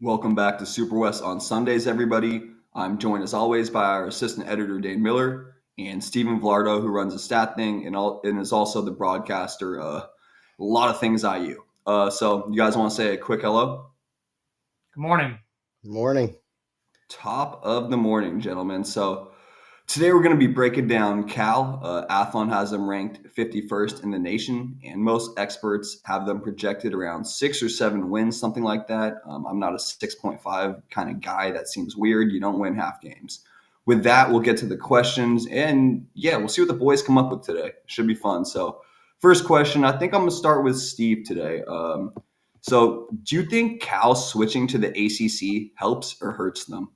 Welcome back to SuperWest on Sundays, everybody. I'm joined as always by our assistant editor, Dane Miller, and Stephen Vilardo, who runs the stat thing and is also the broadcaster. A lot of things IU. So you guys want to say a quick hello? Good morning. Morning. Top of the morning, gentlemen. So today we're going to be breaking down Cal. Athlon has them ranked 51st in the nation, and most experts have them projected around 6 or 7 wins, something like that. I'm not a 6.5 kind of guy. That seems weird. You don't win half games. With that, we'll get to the questions, and yeah, we'll see what the boys come up with today. Should be fun. So, first question, I think I'm going to start with Steve today. So, do you think Cal switching to the ACC helps or hurts them?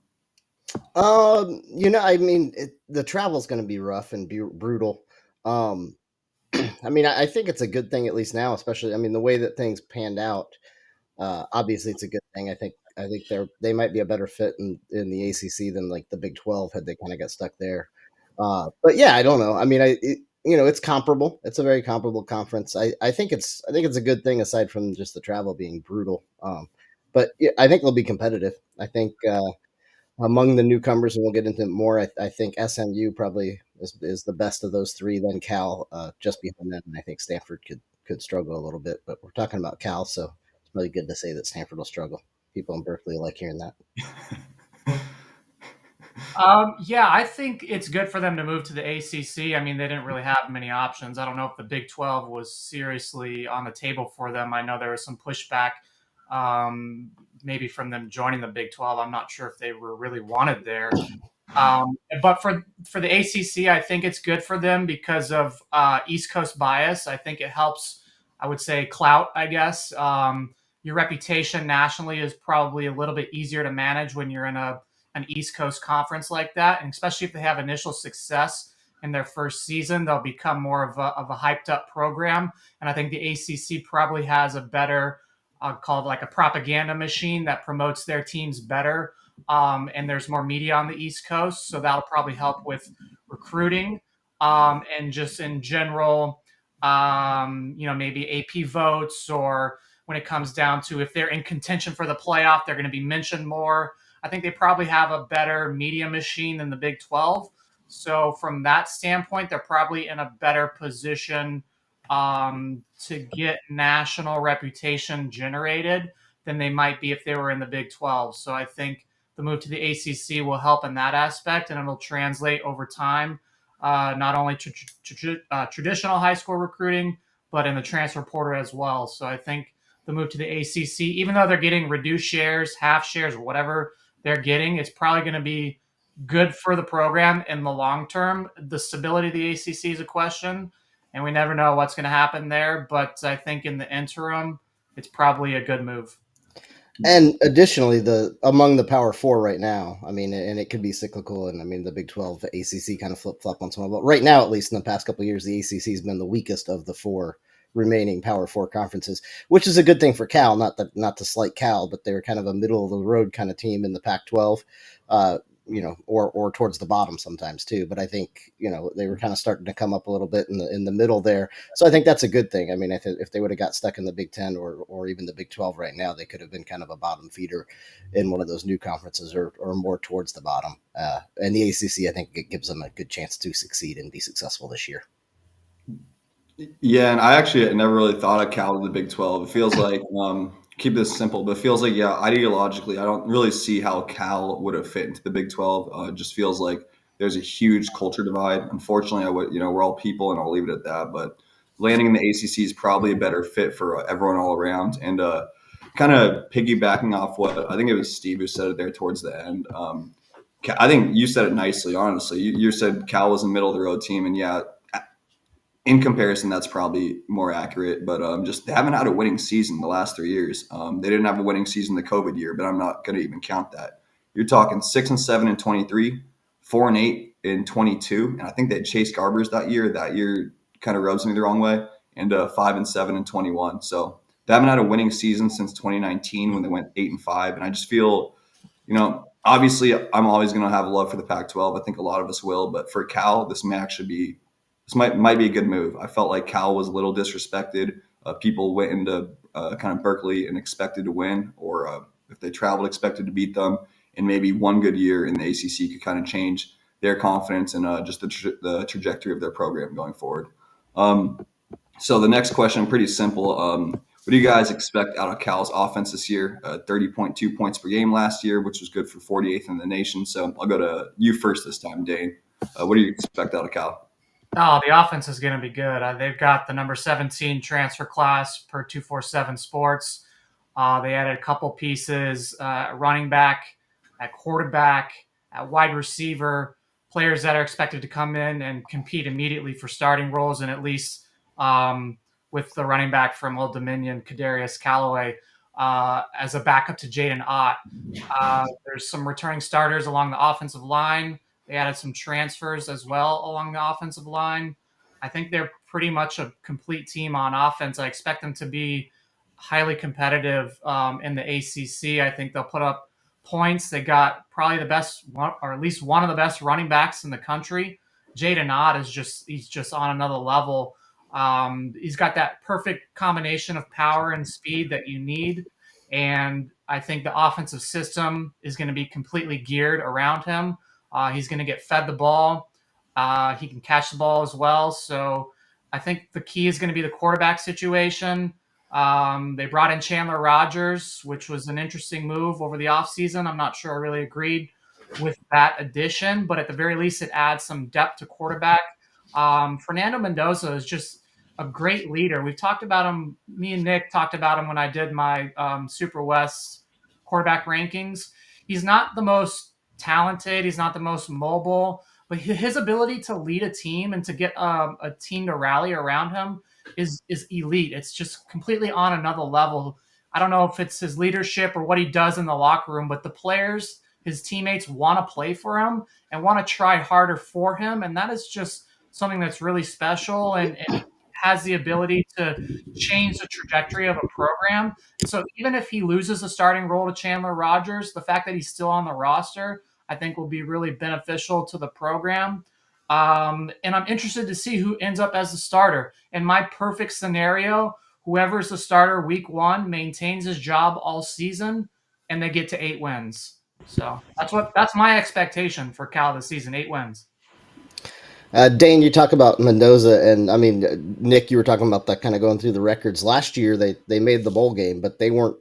The travel's going to be rough and brutal. Um, I think it's a good thing at least now, especially. The way that things panned out. Obviously, it's a good thing. I think they might be a better fit in the ACC than like the Big 12 had they kind of got stuck there. But yeah, I don't know. It's comparable. It's a very comparable conference. I think it's a good thing aside from just the travel being brutal. But yeah, I think they'll be competitive. I think. Among the newcomers, and we'll get into it more, I think SMU probably is the best of those three. Then Cal, just behind them, and I think Stanford could struggle a little bit. But we're talking about Cal, so it's really good to say that Stanford will struggle. People in Berkeley like hearing that. Yeah, I think it's good for them to move to the ACC. I mean, they didn't really have many options. I don't know if the Big 12 was seriously on the table for them. I know there was some pushback, maybe from them joining the Big 12. I'm not sure if they were really wanted there. But for the ACC, I think it's good for them because of East Coast bias. I think it helps. I would say clout. I guess your reputation nationally is probably a little bit easier to manage when you're in an East Coast conference like that, and especially if they have initial success in their first season, they'll become more of a hyped up program. And I think the ACC probably has a better, called like a propaganda machine that promotes their teams better, and there's more media on the East Coast, so that'll probably help with recruiting, and just in general, maybe AP votes, or when it comes down to if they're in contention for the playoff, they're going to be mentioned more. I think they probably have a better media machine than the Big 12. So from that standpoint, they're probably in a better position to get national reputation generated than they might be if they were in the Big 12. So I think the move to the ACC will help in that aspect, and it'll translate over time, not only traditional high school recruiting, but in the transfer portal as well. So I think the move to the ACC, even though they're getting reduced shares, half shares, or whatever they're getting, it's probably going to be good for the program in the long term. The stability of the ACC is a question, and we never know what's going to happen there. But I think in the interim, it's probably a good move. And additionally, among the Power Four right now, and it could be cyclical, and the Big 12, the ACC kind of flip flop once in a while. But right now, at least in the past couple of years, the ACC has been the weakest of the four remaining Power Four conferences, which is a good thing for Cal. Not to slight Cal, but they were kind of a middle of the road kind of team in the Pac-12. Or towards the bottom sometimes too. But I think they were kind of starting to come up a little bit in the middle there. So I think that's a good thing. If they would have got stuck in the Big 10 or even the Big 12 right now, they could have been kind of a bottom feeder in one of those new conferences or more towards the bottom. And the ACC, I think, it gives them a good chance to succeed and be successful this year. Yeah, and I actually never really thought of Cal to the Big 12. It feels like, keep this simple, but it feels like, yeah, ideologically, I don't really see how Cal would have fit into the Big 12. It just feels like there's a huge culture divide. Unfortunately, we're all people, and I'll leave it at that. But landing in the ACC is probably a better fit for everyone all around. And kind of piggybacking off what I think it was Steve who said it there towards the end. I think you said it nicely, honestly. You said Cal was a middle of the road team, and yeah, in comparison, that's probably more accurate. But just they haven't had a winning season the last 3 years. They didn't have a winning season the COVID year, but I'm not going to even count that. You're talking 6-7 in 23, 4-8 in 22, and I think they had Chase Garbers that year. That year kind of rubs me the wrong way, and 5-7 in 21. So they haven't had a winning season since 2019 when they went 8-5. And I just feel, obviously, I'm always going to have love for the Pac-12. I think a lot of us will, but for Cal, this might be a good move. I felt like Cal was a little disrespected. People went into kind of Berkeley and expected to win, or if they traveled expected to beat them, and maybe one good year in the ACC could kind of change their confidence and just the trajectory of their program going forward. So the next question, pretty simple. What do you guys expect out of Cal's offense this year? 30.2 points per game last year, which was good for 48th in the nation. So I'll go to you first this time, Dane. What do you expect out of Cal? Oh, the offense is going to be good. They've got the number 17 transfer class per 247 Sports. They added a couple pieces, running back, at quarterback, at wide receiver, players that are expected to come in and compete immediately for starting roles, and at least with the running back from Old Dominion, Kadarius Callaway, as a backup to Jaden Ott. There's some returning starters along the offensive line. They added some transfers as well along the offensive line. I think they're pretty much a complete team on offense. I expect them to be highly competitive in the ACC. I think they'll put up points. They got probably the best, or at least one of the best running backs in the country. Jaden Ott he's just on another level. He's got that perfect combination of power and speed that you need. And I think the offensive system is going to be completely geared around him. He's going to get fed the ball. He can catch the ball as well. So I think the key is going to be the quarterback situation. They brought in Chandler Rogers, which was an interesting move over the offseason. I'm not sure I really agreed with that addition, but at the very least, it adds some depth to quarterback. Fernando Mendoza is just a great leader. We've talked about him. Me and Nick talked about him when I did my SuperWest quarterback rankings. He's not the most talented. He's not the most mobile, but his ability to lead a team and to get a team to rally around him is elite. It's just completely on another level. I don't know if it's his leadership or what he does in the locker room, but the players, his teammates, want to play for him and want to try harder for him, and that is just something that's really special and has the ability to change the trajectory of a program. So even if he loses a starting role to Chandler Rogers, the fact that he's still on the roster, I think will be really beneficial to the program. And I'm interested to see who ends up as the starter. In my perfect scenario, whoever's the starter week one maintains his job all season, and they get to 8 wins. So that's my expectation for Cal this season, 8 wins. Dane, you talk about Mendoza, and I mean, Nick, you were talking about that kind of going through the records. Last year, they made the bowl game, but they weren't.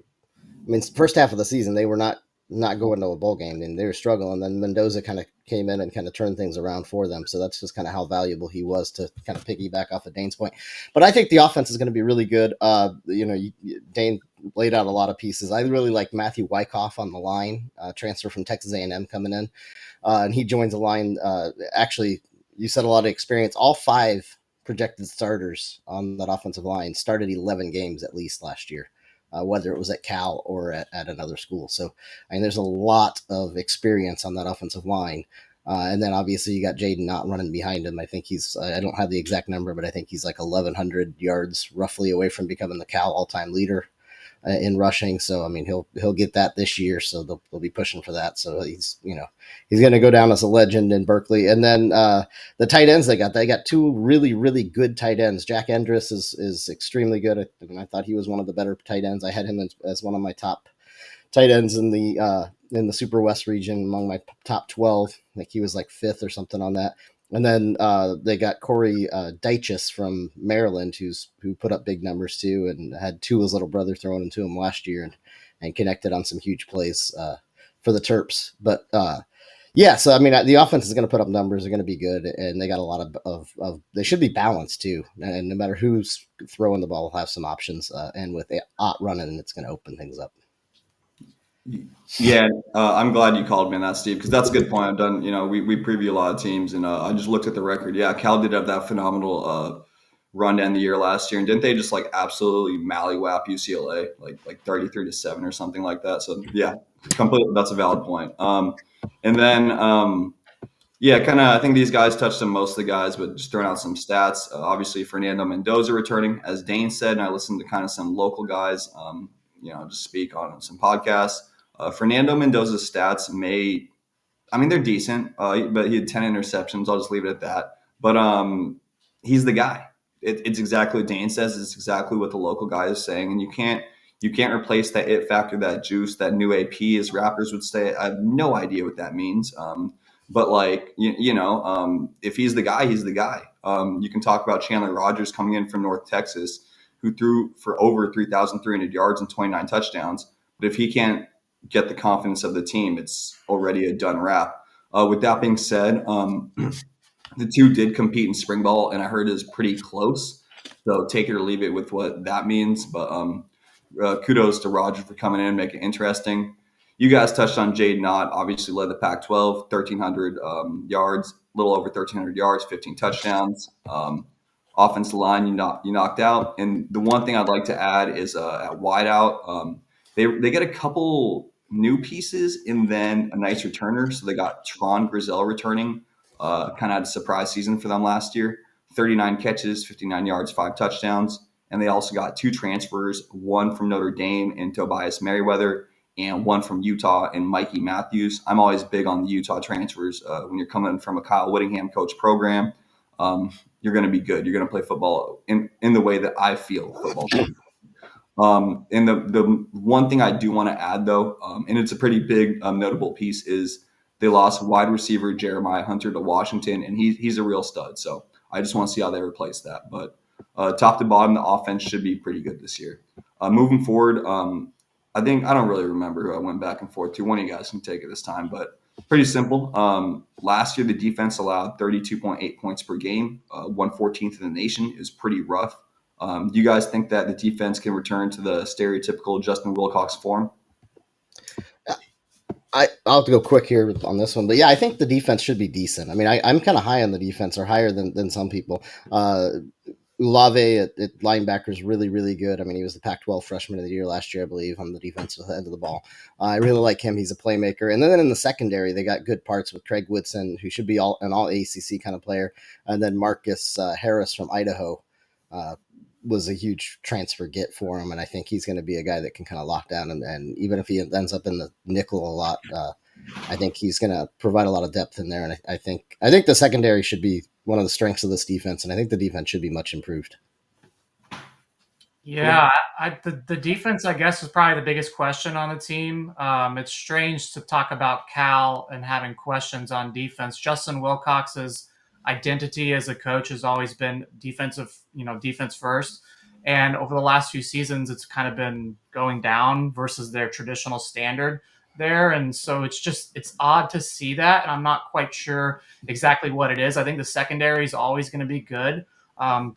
I mean, first half of the season, they were not going to a bowl game, and they were struggling. Then Mendoza kind of came in and kind of turned things around for them. So that's just kind of how valuable he was, to kind of piggyback off of Dane's point. But I think the offense is going to be really good. Dane laid out a lot of pieces. I really like Matthew Wyckoff on the line, transfer from Texas A&M coming in, and he joins the line. Actually, you said a lot of experience. All 5 projected starters on that offensive line started 11 games at least last year, whether it was at Cal or at another school. So, I mean, there's a lot of experience on that offensive line. And then obviously you got Jaden Ott running behind him. I think I don't have the exact number, but I think he's like 1,100 yards roughly away from becoming the Cal all-time leader in rushing. So, I mean, he'll get that this year. So they'll be pushing for that. So he's going to go down as a legend in Berkeley. And then the tight ends they got 2 really, really good tight ends. Jack Endress is extremely good. I thought he was one of the better tight ends. I had him as one of my top tight ends in the SuperWest region among my top 12. Like he was like 5th or something on that. And then they got Corey Dyches from Maryland, who put up big numbers too, and had Tua's little brother thrown into him last year, and connected on some huge plays for the Terps. But so I mean, the offense is going to put up numbers. They're going to be good, and they got a lot of they should be balanced too. And no matter who's throwing the ball, will have some options. And with Ott running, it's going to open things up. Yeah, I'm glad you called me on that, Steve, because that's a good point. I've done, we preview a lot of teams, and I just looked at the record. Yeah, Cal did have that phenomenal run to end the year last year, and didn't they just like absolutely mallywhap UCLA like 33-7 or something like that? So yeah, completely, that's a valid point. And then kind of, I think these guys touched on most of the guys, but just throwing out some stats. Obviously, Fernando Mendoza returning, as Dane said, and I listened to kind of some local guys, just speak on some podcasts. Fernando Mendoza's stats they're decent, but he had 10 interceptions. I'll just leave it at that. But he's the guy. It's exactly what Dane says. It's exactly what the local guy is saying. And you can't You can't replace that it factor, that juice, that new AP, as rappers would say. I have no idea what that means. But like if he's the guy, he's the guy. You can talk about Chandler Rogers coming in from North Texas, who threw for over 3,300 yards and 29 touchdowns. But if he can't get the confidence of the team, it's already a done wrap. With that being said, the two did compete in spring ball, and I heard it was pretty close. So take it or leave it with what that means. But kudos to Roger for coming in and making it interesting. You guys touched on Jade Knott, obviously led the Pac-12, 1,300 yards, a little over 1,300 yards, 15 touchdowns. Offensive line, you knocked out. And the one thing I'd like to add is at wideout, they get a couple new pieces and then a nice returner. So they got Tron Grizel returning. Kind of had a surprise season for them last year. 39 catches, 59 yards, 5 touchdowns. And they also got 2 transfers, one from Notre Dame and Tobias Merriweather, and one from Utah and Mikey Matthews. I'm always big on the Utah transfers. When you're coming from a Kyle Whittingham coach program, you're going to be good. You're going to play football in the way that I feel football. And the one thing I do want to add, though, and it's a pretty big notable piece, is they lost wide receiver Jeremiah Hunter to Washington, and he's a real stud. So I just want to see how they replace that. But top to bottom, the offense should be pretty good this year. Moving forward, I don't really remember who I went back and forth to. One of you guys can take it this time, but pretty simple. Last year, the defense allowed 32.8 points per game, 114th in the nation. It was pretty rough. Do you guys think that the defense can return to the stereotypical Justin Wilcox form? I'll have to go quick here on this one, but yeah, I think the defense should be decent. I mean, I'm kind of high on the defense, or higher than some people. Olave at linebacker is really, really good. I mean, he was the Pac-12 freshman of the year last year, I believe, on the defensive end of the ball. I really like him. He's a playmaker. And then in the secondary, they got good parts with Craig Woodson, who should be an all ACC kind of player. And then Marcus Harris from Idaho was a huge transfer get for him. And I think he's going to be a guy that can kind of lock down. And even if he ends up in the nickel a lot, I think he's going to provide a lot of depth in there. And I think the secondary should be one of the strengths of this defense, and I think the defense should be much improved. Yeah, the defense, I guess, is probably the biggest question on the team. It's strange to talk about Cal and having questions on defense. Justin Wilcox's identity as a coach has always been defense first. And over the last few seasons, it's kind of been going down versus their traditional standard there. And so it's odd to see that. And I'm not quite sure exactly what it is. I think the secondary is always going to be good.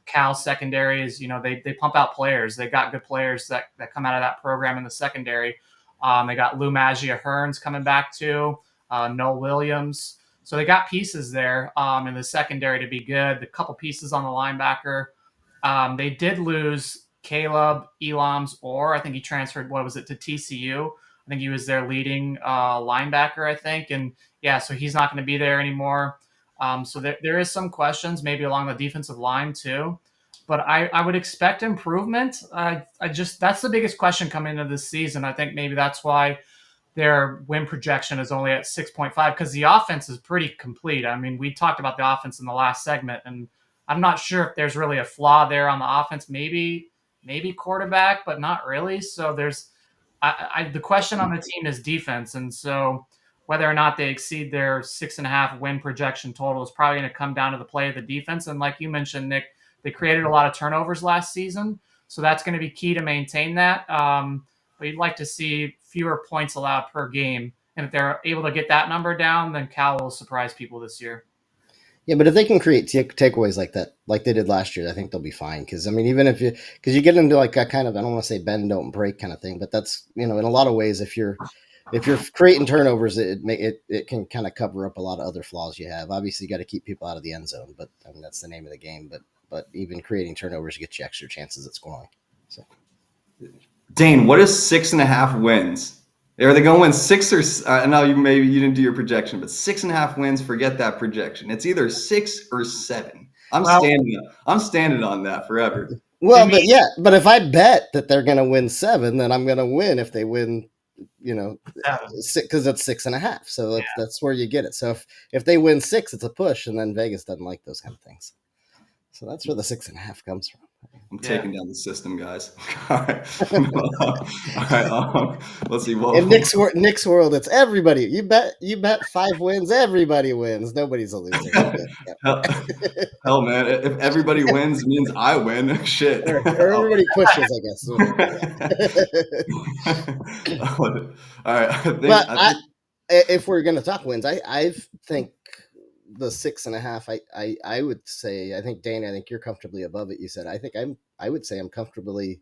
Cal secondary is, they pump out players. They got good players that come out of that program in the secondary. They got Lou Magia Hearns coming back too, Noel Williams. So they got pieces there in the secondary to be good. A couple pieces on the linebacker. They did lose Caleb Elams, or I think he transferred, to TCU. I think he was their leading linebacker, I think. And yeah, so he's not going to be there anymore. So there is some questions maybe along the defensive line too. But I would expect improvement. That's the biggest question coming into this season. I think maybe that's why their win projection is only at 6.5, because the offense is pretty complete. I mean, we talked about the offense in the last segment, and I'm not sure if there's really a flaw there on the offense. Maybe quarterback, but not really. So there's the question on the team is defense, and so whether or not they exceed their 6.5 win projection total is probably going to come down to the play of the defense. And like you mentioned, Nick, they created a lot of turnovers last season, so that's going to be key to maintain that. But you'd like to see fewer points allowed per game, and if they're able to get that number down, then Cal will surprise people this year. Yeah, but if they can create takeaways like that, like they did last year, I think they'll be fine. Because I mean, because you get into like a kind of, I don't want to say bend don't break kind of thing, but that's in a lot of ways, if you're creating turnovers, it can kind of cover up a lot of other flaws you have. Obviously, you got to keep people out of the end zone, but I mean that's the name of the game. But even creating turnovers gets you extra chances at scoring. So, Dane, what is 6.5 wins? Are they going to win 6 or? I know you didn't do your projection, but 6.5 wins. Forget that projection. It's either 6 or 7. I'm standing on that forever. Well, but if I bet that they're going to win 7, then I'm going to win if they win. Because it's 6.5. So that's where you get it. So if they win 6, it's a push, and then Vegas doesn't like those kind of things. So that's where the 6.5 comes from. I'm Yeah. taking down the system, guys. All right. All right. Let's see. In Nick's world, it's everybody. You bet 5 wins, everybody wins. Nobody's a loser. hell, hell, man. If everybody wins, it means I win. Shit. Or everybody pushes, I guess. All right. But I think if we're gonna talk wins, I think the 6.5. I would say, I think Dane, I think you're comfortably above it. You said I would say I'm comfortably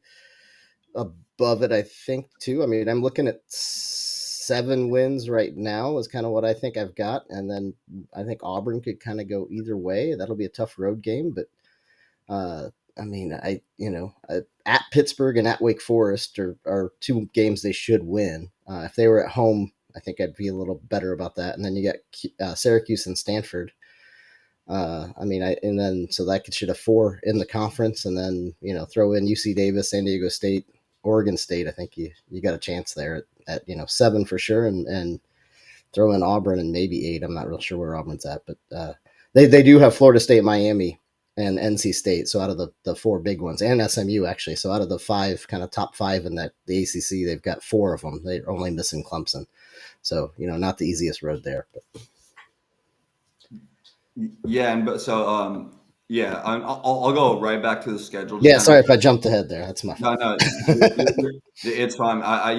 above it. I think too. I mean, I'm looking at 7 wins right now is kind of what I think I've got, and then I think Auburn could kind of go either way. That'll be a tough road game, but I mean, at Pittsburgh and at Wake Forest are 2 games they should win. If they were at home, I think I'd be a little better about that. And then you got Syracuse and Stanford. And then so that should have 4 in the conference, and then throw in UC Davis, San Diego State, Oregon State. I think you got a chance there at 7 for sure, and throw in Auburn and maybe 8. I'm not real sure where Auburn's at, but they do have Florida State, Miami, and NC State. So out of the 4 big ones, and SMU actually. So out of the 5 kind of top 5 in the ACC, they've got 4 of them. They're only missing Clemson. So not the easiest road there. But. Yeah, I'll go right back to the schedule. Yeah, sorry if I jumped ahead there. That's my fault. No, it's fine. I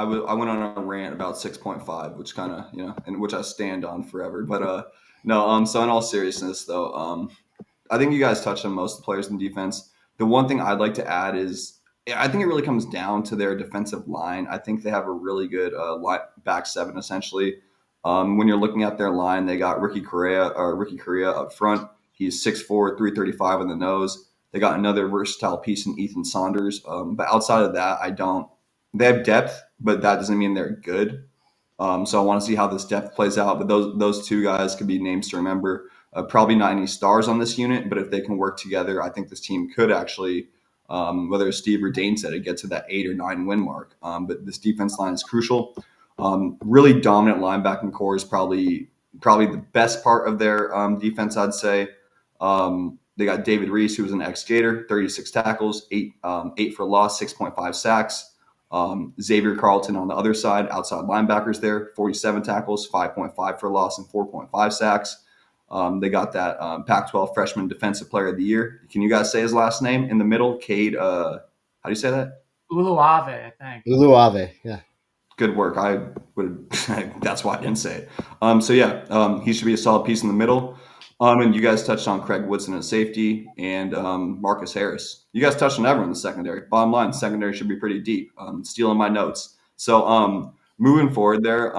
went on a rant about 6.5, which kind of and which I stand on forever. But no. So in all seriousness, though, I think you guys touched on most of the players in defense. The one thing I'd like to add is I think it really comes down to their defensive line. I think they have a really good back 7 essentially. When you're looking at their line, they got Ricky Correa up front. He's 6'4", 335 on the nose. They got another versatile piece in Ethan Saunders. But outside of that, they have depth, but that doesn't mean they're good. So I want to see how this depth plays out. But those 2 guys could be names to remember. Probably not any stars on this unit, but if they can work together, I think this team could actually, whether Steve or Dane said it, get to that 8 or 9 win mark. But this defense line is crucial. Really dominant linebacking core is probably the best part of their defense, I'd say. They got David Reese, who was an ex-Gator, 36 tackles, 8 for loss, 6.5 sacks. Xavier Carlton on the other side, outside linebackers there, 47 tackles, 5.5 for loss, and 4.5 sacks. They got that Pac-12 Freshman Defensive Player of the Year. Can you guys say his last name? In the middle, Cade, how do you say that? Uluave, I think. Uluave, yeah. Good work. That's why I didn't say it. He should be a solid piece in the middle. And you guys touched on Craig Woodson at safety and Marcus Harris. You guys touched on everyone in the secondary. Bottom line, secondary should be pretty deep. Stealing my notes. So moving forward there,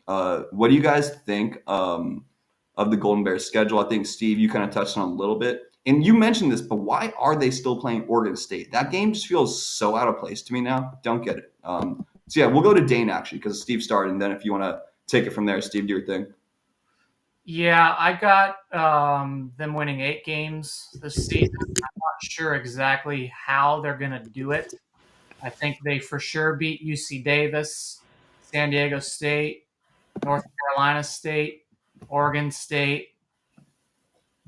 what do you guys think of the Golden Bears schedule? I think, Steve, you kind of touched on a little bit. And you mentioned this, but why are they still playing Oregon State? That game just feels so out of place to me now. Don't get it. So, yeah, we'll go to Dane, actually, because Steve started. And then if you want to take it from there, Steve, do your thing. Yeah, I got them winning 8 games this season. I'm not sure exactly how they're going to do it. I think they for sure beat UC Davis, San Diego State, North Carolina State, Oregon State,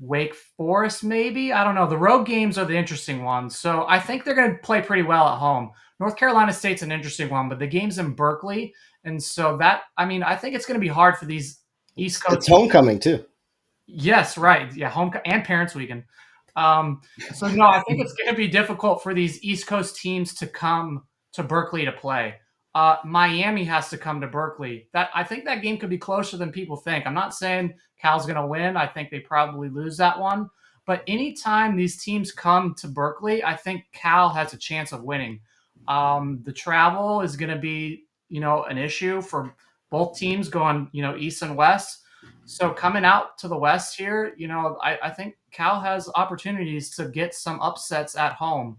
Wake Forest, maybe. I don't know. The road games are the interesting ones. So I think they're going to play pretty well at home. North Carolina State's an interesting one, but the game's in Berkeley. And so I think it's going to be hard for these East Coast. It's homecoming, too. Yes, right. Yeah, home and Parents Weekend. I think it's going to be difficult for these East Coast teams to come to Berkeley to play. Miami has to come to Berkeley. I think that game could be closer than people think. I'm not saying Cal's going to win. I think they probably lose that one. But anytime these teams come to Berkeley, I think Cal has a chance of winning. The travel is going to be, an issue for both teams going, east and west. So coming out to the West here, I think Cal has opportunities to get some upsets at home.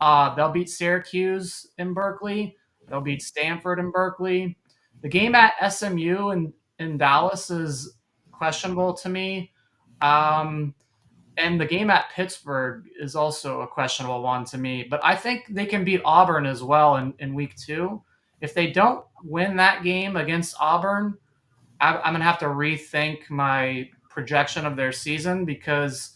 They'll beat Syracuse in Berkeley. They'll beat Stanford in Berkeley. The game at SMU in Dallas is questionable to me. And the game at Pittsburgh is also a questionable one to me. But I think they can beat Auburn as well in week 2. If they don't win that game against Auburn, I'm going to have to rethink my projection of their season because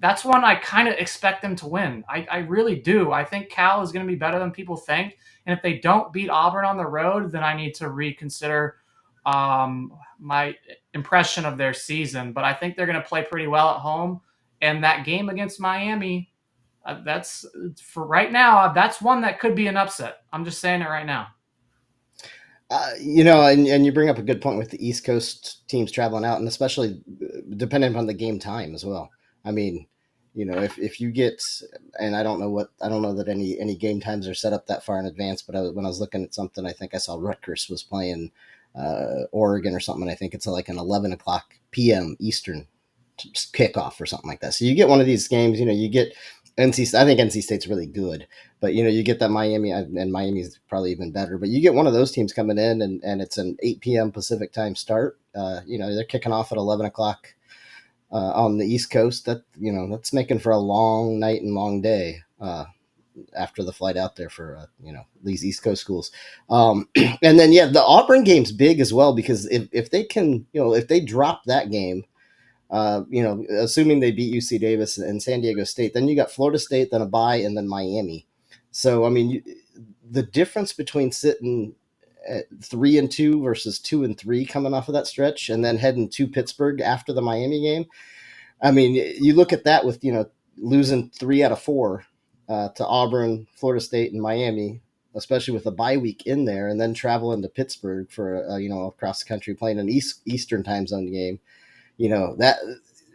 that's one I kind of expect them to win. I really do. I think Cal is going to be better than people think. And if they don't beat Auburn on the road, then I need to reconsider my impression of their season. But I think they're going to play pretty well at home. And that game against Miami, that's for right now. That's one that could be an upset. I'm just saying it right now. And you bring up a good point with the East Coast teams traveling out, and especially depending on the game time as well. I mean, if you get, and I don't know that any game times are set up that far in advance, but when I was looking at something, I think I saw Rutgers was playing Oregon or something. I think it's like an 11 o'clock p.m. Eastern kickoff or something like that. So you get one of these games, you get NC. I think NC State's really good, but you get that Miami, and Miami's probably even better. But you get one of those teams coming in, and it's an 8 p.m. Pacific time start. They're kicking off at 11 o'clock on the East Coast. That's making for a long night and long day after the flight out there for these East Coast schools. And then the Auburn game's big as well, because if they can, if they drop that game. Assuming they beat UC Davis and San Diego State, then you got Florida State, then a bye, and then Miami. So, I mean, the difference between sitting at 3-2 versus 2-3 coming off of that stretch, and then heading to Pittsburgh after the Miami game. I mean, you look at that with losing 3 out of 4 to Auburn, Florida State, and Miami, especially with the bye week in there, and then traveling to Pittsburgh for across the country playing an Eastern time zone game. That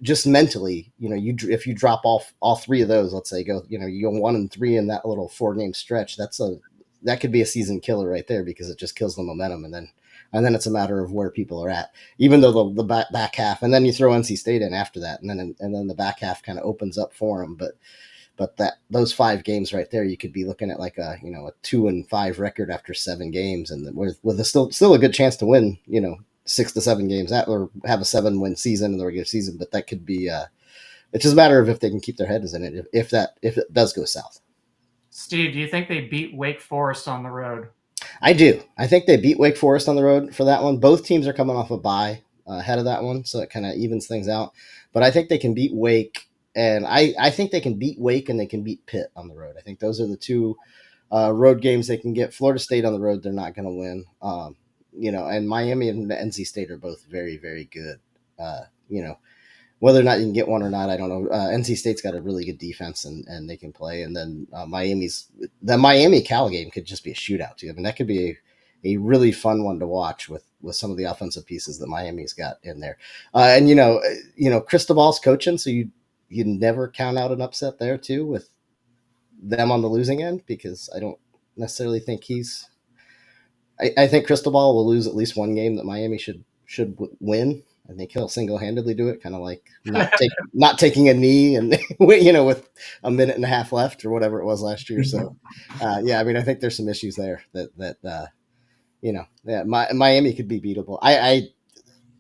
just mentally, if you drop off all 3 of those, let's say you go 1-3 in that little 4-game stretch, that could be a season killer right there, because it just kills the momentum. And then it's a matter of where people are at, even though the back half, and then you throw NC State in after that. And then the back half kind of opens up for them. But those 5 games right there, you could be looking at like a 2-5 record after 7 games, and with still a good chance to win, 6 to 7 games or have a 7-win season in the regular season. But that could be it's just a matter of if they can keep their heads in it, if it does go south. Steve, do you think they beat Wake Forest on the road? I do. I think they beat Wake Forest on the road for that one. Both teams are coming off a bye ahead of that one, so it kind of evens things out. But I think they can beat Wake, and I think they can beat Wake and they can beat Pitt on the road. I think those are the 2 road games they can get. Florida State on the road, they're not going to win. And Miami and NC State are both very, very good. Whether or not you can get one or not, I don't know. NC State's got a really good defense, and they can play. And then the Miami Cal game could just be a shootout too. I mean, that could be a really fun one to watch with some of the offensive pieces that Miami's got in there. And Cristobal's coaching, so you never count out an upset there too with them on the losing end, because I don't necessarily think I think Cristobal will lose at least one game that Miami should win. I think he'll single-handedly do it, kind of like not taking a knee, and with a minute and a half left or whatever it was last year. So, I mean, I think there's some issues there that Miami could be beatable.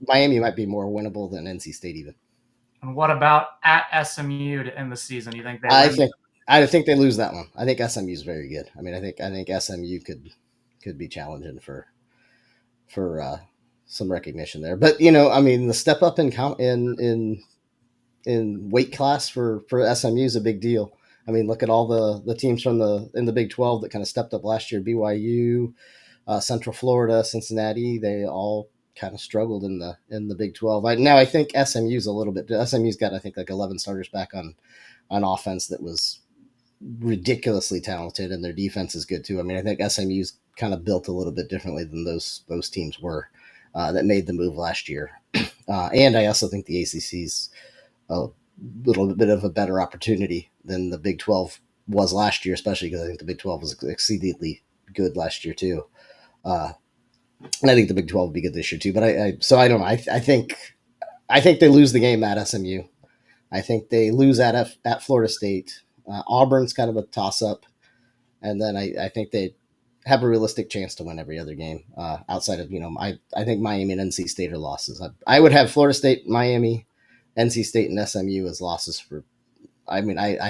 Miami might be more winnable than NC State even. And what about at SMU to end the season? You think they? I think they lose that one. I think SMU is very good. I mean, I think SMU could be challenging for some recognition there. But I mean, the step up in weight class for SMU is a big deal. I mean, look at all the teams in the Big 12 that kind of stepped up last year. BYU, Central Florida, Cincinnati, they all kind of struggled in the Big 12. I think SMU's got, I think, like 11 starters back on offense that was ridiculously talented, and their defense is good too. I mean, I think SMU's kind of built a little bit differently than those teams were that made the move last year. And I also think the ACC's a little bit of a better opportunity than the Big 12 was last year, especially because I think the Big 12 was exceedingly good last year too. And I think the Big 12 will be good this year too. But I don't know. I think they lose the game at SMU. I think they lose at Florida State. Auburn's kind of a toss-up. And then I think they have a realistic chance to win every other game outside of, I think Miami and NC State are losses. I would have Florida State, Miami, NC State, and SMU as losses I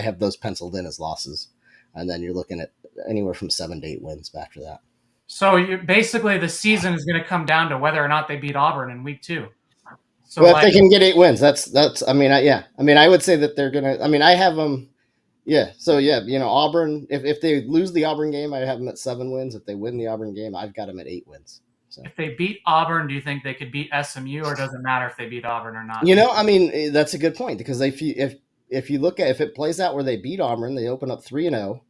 have those penciled in as losses. And then you're looking at anywhere from 7 to 8 wins after that. So basically the season is going to come down to whether or not they beat Auburn in week 2. So Well, if like they can get 8 wins, that's. I mean, I would say that they're gonna. I mean, I have them. Yeah. So yeah, Auburn. If they lose the Auburn game, I have them at 7 wins. If they win the Auburn game, I've got them at 8 wins. So if they beat Auburn, do you think they could beat SMU, or does it matter if they beat Auburn or not? I mean, that's a good point because if you look at if it plays out where they beat Auburn, they open up 3-0,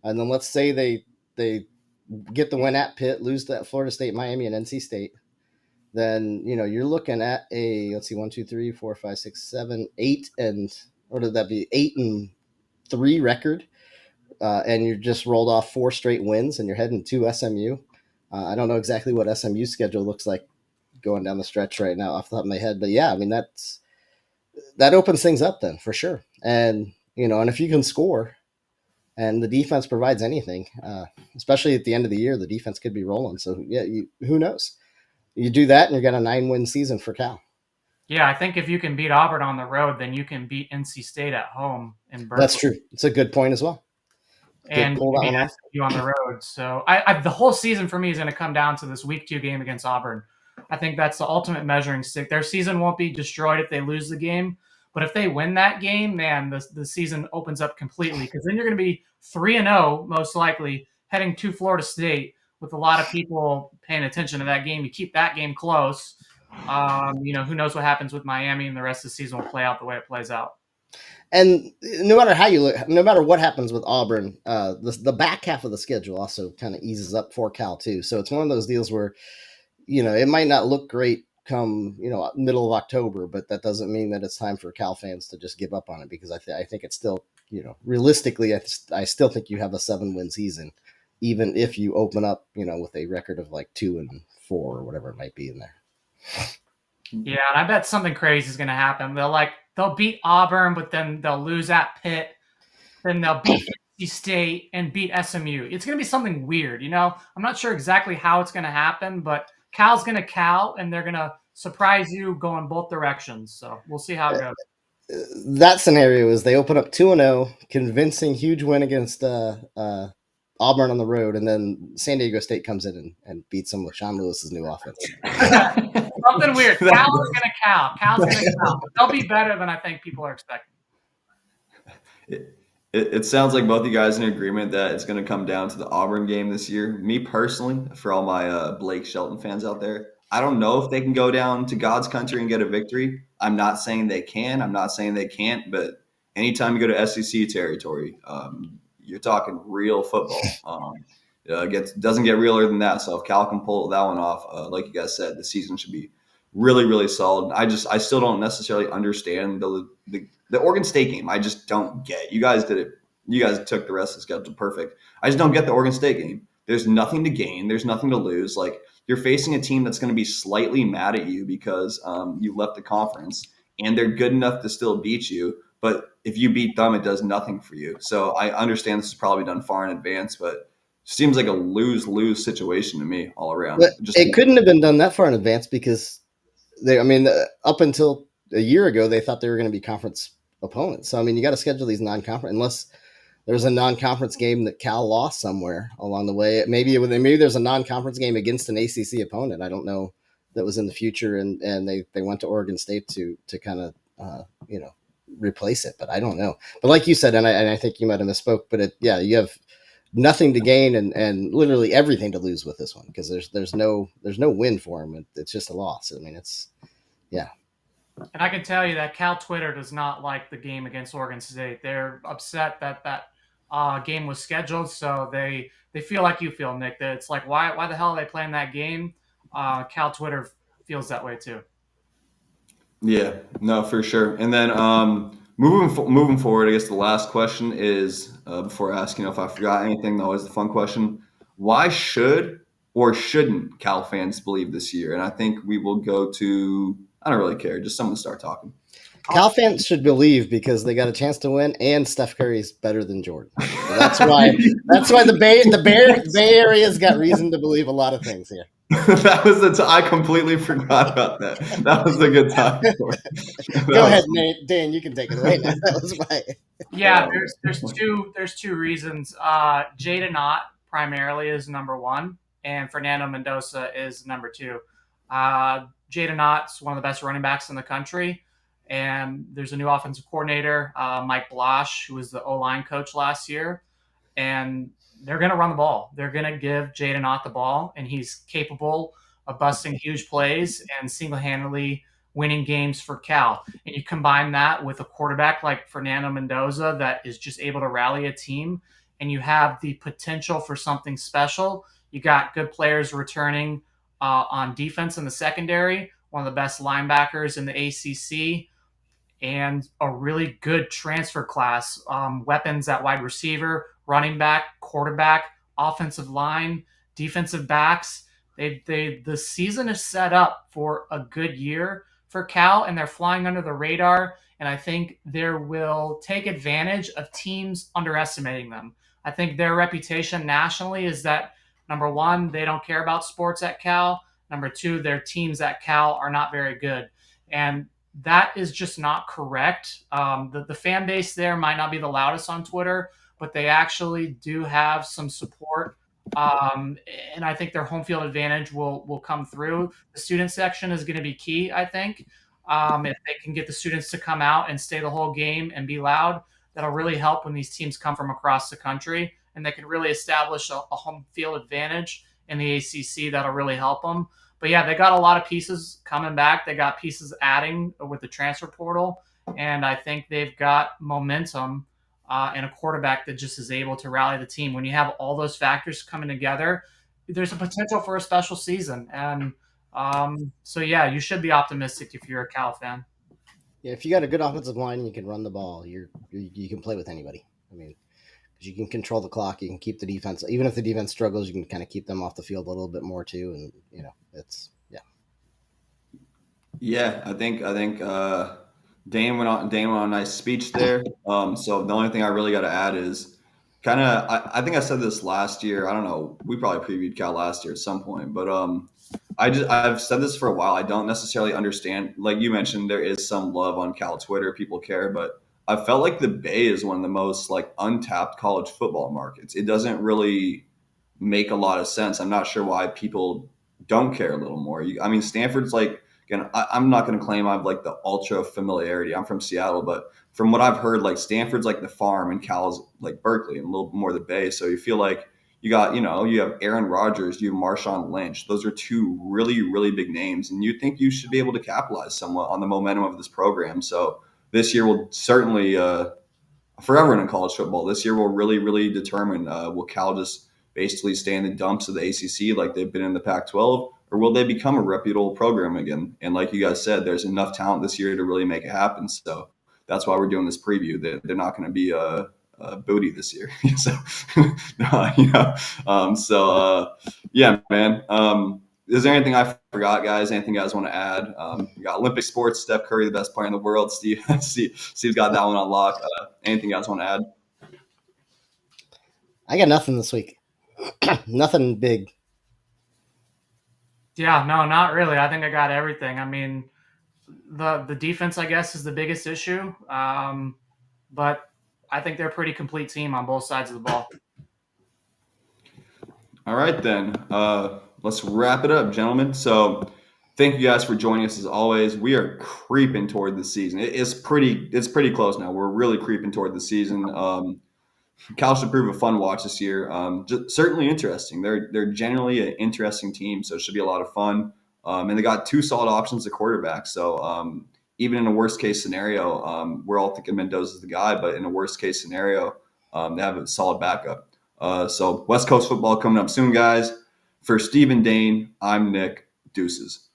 and then let's say they get the win at Pitt, lose to Florida State, Miami, and NC State. Then you're looking at a let's see 1, 2, 3, 4, 5, 6, 7, 8, and what did that be 8-3 record, and you just rolled off 4 straight wins, and you're heading to SMU. I don't know exactly what SMU's schedule looks like going down the stretch right now off the top of my head, but yeah, I mean that opens things up then for sure, and and if you can score and the defense provides anything, especially at the end of the year, the defense could be rolling. So yeah, who knows? You do that, and you got a 9-win season for Cal. Yeah, I think if you can beat Auburn on the road, then you can beat NC State at home in Berkeley. That's true. It's a good point as well. And beat SMU on the road. So the whole season for me is going to come down to this week 2 game against Auburn. I think that's the ultimate measuring stick. Their season won't be destroyed if they lose the game, but if they win that game, man, the season opens up completely because then you're going to be 3-0 most likely heading to Florida State with a lot of people paying attention to that game. You keep that game close. Who knows what happens with Miami, and the rest of the season will play out the way it plays out. And no matter how you look, no matter what happens with Auburn, the back half of the schedule also kind of eases up for Cal too. So it's one of those deals where, it might not look great come, middle of October, but that doesn't mean that it's time for Cal fans to just give up on it because I think it's still, realistically, I still think you have a 7-win season, even if you open up, with a record of like 2-4 or whatever it might be in there. Yeah, and I bet something crazy is going to happen. They'll beat Auburn, but then they'll lose at Pitt. Then they'll beat NC State and beat SMU. It's going to be something weird, I'm not sure exactly how it's going to happen, but Cal's going to Cal, and they're going to surprise you going both directions. So we'll see how it goes. That scenario is they open up 2-0, convincing huge win against Auburn on the road, and then San Diego State comes in and beats them with Sean Lewis's new offense. Something weird. Cal is going to Cal. Cal's going to Cal. They'll be better than I think people are expecting. It sounds like both of you guys are in agreement that it's going to come down to the Auburn game this year. Me personally, for all my Blake Shelton fans out there, I don't know if they can go down to God's country and get a victory. I'm not saying they can. I'm not saying they can't. But anytime you go to SEC territory, you're talking real football. Doesn't get realer than that. So if Cal can pull that one off, like you guys said, the season should be really, really solid. I still don't necessarily understand the Oregon State game. I just don't get. You guys did it. You guys took the rest of the schedule perfect. I just don't get the Oregon State game. There's nothing to gain. There's nothing to lose. Like, you're facing a team that's going to be slightly mad at you because you left the conference, and they're good enough to still beat you. But if you beat them, it does nothing for you. So I understand this is probably done far in advance, but seems like a lose-lose situation to me all around. But it couldn't have been done that far in advance because up until a year ago, they thought they were going to be conference opponents. So, you got to schedule these non-conference unless there's a non-conference game that Cal lost somewhere along the way. Maybe there's a non-conference game against an ACC opponent. I don't know, that was in the future, and they went to Oregon State to kind of replace it. But I don't know. But like you said, and I think you might have misspoke. But you have nothing to gain and literally everything to lose with this one because there's no win for them. It's just a loss. Yeah. And I can tell you that Cal Twitter does not like the game against Oregon State. They're upset that game was scheduled, so they feel like you feel, Nick. That it's like, why the hell are they playing that game? Cal Twitter feels that way too. Yeah, no, for sure. And then moving forward, I guess the last question is, before asking if I forgot anything, always the fun question: why should or shouldn't Cal fans believe this year? And I think we will go to, I don't really care, just someone start talking. Cal fans should believe because they got a chance to win, and Steph Curry's better than Jordan. So that's why the Bay Area's got reason to believe a lot of things here. That was I completely forgot about that. That was a good time. Go ahead, Nate. Dan, you can take it away now. That was my. Yeah, there's two reasons. Jaden Ott primarily is number one, and Fernando Mendoza is number two. Jaden Ott's one of the best running backs in the country. And there's a new offensive coordinator, Mike Blosh, who was the O-line coach last year. And they're going to run the ball. They're going to give Jaden Ott the ball, and he's capable of busting huge plays and single-handedly winning games for Cal. And you combine that with a quarterback like Fernando Mendoza that is just able to rally a team, and you have the potential for something special. You got good players returning on defense in the secondary, one of the best linebackers in the ACC, and a really good transfer class. Weapons at wide receiver, running back, quarterback, offensive line, defensive backs. The season is set up for a good year for Cal, and they're flying under the radar. And I think they will take advantage of teams underestimating them. I think their reputation nationally is that number one, they don't care about sports at Cal. Number two, their teams at Cal are not very good. And that is just not correct. The fan base there might not be the loudest on Twitter, but they actually do have some support. And I think their home field advantage will come through. The student section is going to be key, I think. If they can get the students to come out and stay the whole game and be loud, that'll really help when these teams come from across the country, and they can really establish a home field advantage in the ACC. That'll really help them. But yeah, they got a lot of pieces coming back. They got pieces adding with the transfer portal, and I think they've got momentum and a quarterback that just is able to rally the team. When you have all those factors coming together, there's a potential for a special season. And so yeah, you should be optimistic if you're a Cal fan. Yeah, if you got a good offensive line and you can run the ball, you can play with anybody. I mean, because you can control the clock, you can keep the defense. Even if the defense struggles, you can kind of keep them off the field a little bit more too. And it's yeah. Yeah, I think Dane went on a nice speech there. So the only thing I really got to add is kind of I think I said this last year. I don't know. We probably previewed Cal last year at some point, but I've said this for a while. I don't necessarily understand. Like you mentioned, there is some love on Cal Twitter. People care, but I felt like the Bay is one of the most like untapped college football markets. It doesn't really make a lot of sense. I'm not sure why people don't care a little more. I mean, Stanford's like, again, I'm not going to claim I'm like the ultra familiarity. I'm from Seattle, but from what I've heard, like Stanford's like the farm and Cal's like Berkeley and a little more the Bay. So you feel like you got, you have Aaron Rodgers, you have Marshawn Lynch. Those are two really, really big names. And you think you should be able to capitalize somewhat on the momentum of this program. So this year will certainly, forever in college football, this year will really, really determine will Cal just basically stay in the dumps of the ACC like they've been in the Pac-12, or will they become a reputable program again? And like you guys said, there's enough talent this year to really make it happen. So that's why we're doing this preview. They're not going to be a booty this year. So, yeah, man. Is there anything I forgot, guys? Anything you guys want to add? We got Olympic sports, Steph Curry, the best player in the world. Steve's got that one on lock. Anything you guys want to add? I got nothing this week. Nothing big. Yeah, no, not really. I think I got everything. I mean, the defense, I guess, is the biggest issue. But I think they're a pretty complete team on both sides of the ball. All right, then. Let's wrap it up, gentlemen. So thank you guys for joining us as always. We are creeping toward the season. It's pretty close now. We're really creeping toward the season. Cal should prove a fun watch this year. Certainly interesting. They're generally an interesting team, so it should be a lot of fun. And they got two solid options at quarterback. So even in a worst case scenario, we're all thinking Mendoza's the guy, but in a worst case scenario, they have a solid backup. So West Coast football coming up soon, guys. For Steve and Dane, I'm Nick. Deuces.